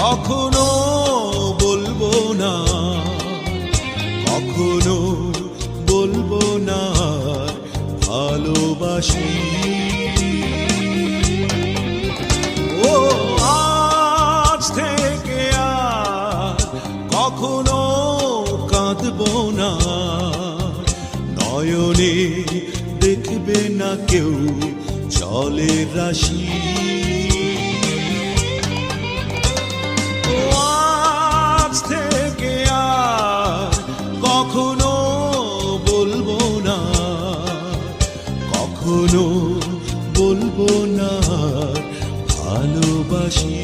কখনো বলবো না, কখনো বলবো না ভালোবাসি। ও আজ থেকে আর কখনো কাঁদবো না, নয়নে দেখবে না কেউ জলের রাশি। আজ থেকে আর কখনো বলবো না, কখনো বলবো না ভালোবাসি।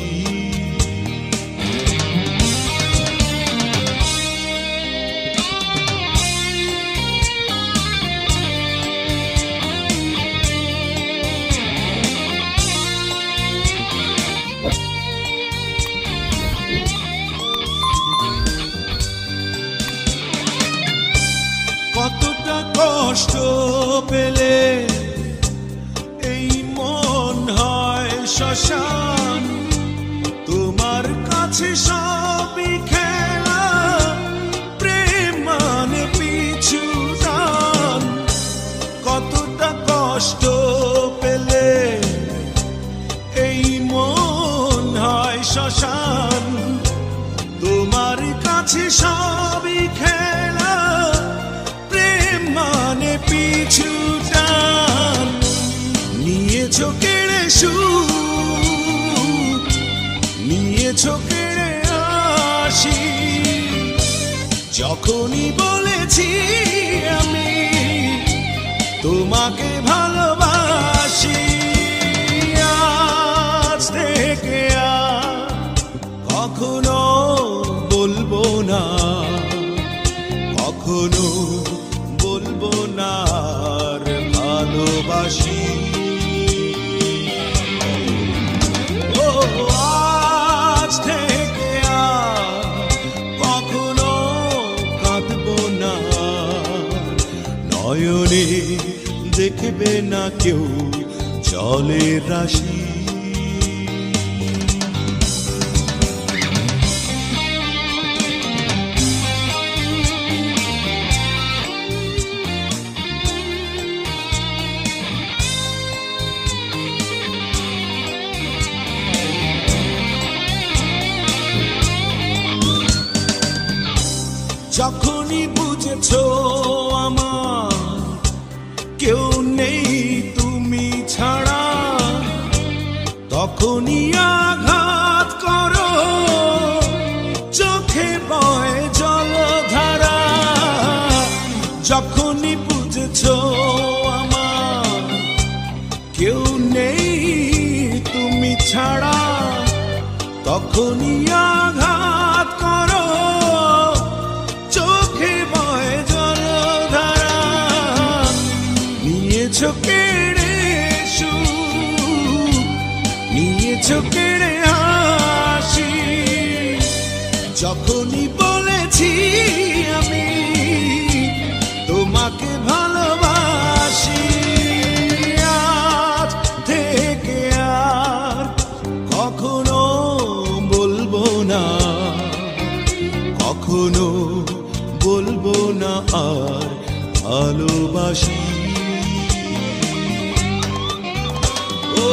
কতটা কষ্ট পেলে এই মন হয় শ্মশান, তোমার কাছে সবই খেলা, প্রেম মানে পিছু টান। কতটা কষ্ট পেলে এই মন হয় শ্মশান, তোমার কাছে সবই খেলা, মানে পিছু টান। নিয়েছো কেড়ে সুখ, নিয়েছো কেড়ে আসি, যখনই বলেছি আমি তোমাকে ভালোবাসি। আজ থেকে আর কখনো বলবো না, কখনো বলবো না আর ভালোবাসি। ও আজ থেকে আর কখনো কাঁদবো না, নয়নে দেখবে না কেউ জলের রাশি। যখনই বুঝেছো আমার কেউ নেই তুমি ছাড়া, তখনই আঘাত করো, চোখে বয় জলধারা। যখনই বুঝেছো আমার কেউ নেই তুমি ছাড়া, তখনই আঘাত করো, নিয়েছো কেড়ে সুখ, নিয়েছো কেড়ে হাসি, যখনই বলেছি আমি তোমাকে ভালোবাসি। আজ থেকে আর কখনো বলবো না, কখনো বলবো না আর ভালোবাসি। ও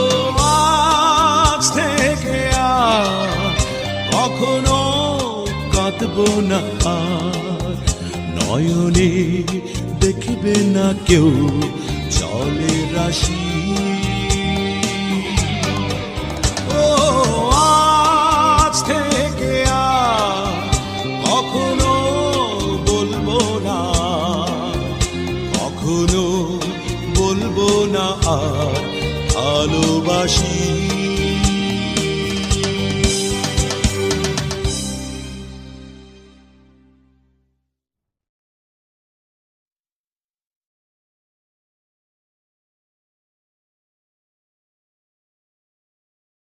আজ থেকে আর কখনো কাঁদবো না আর, নয়নে দেখবে না কেউ জলের রাশি।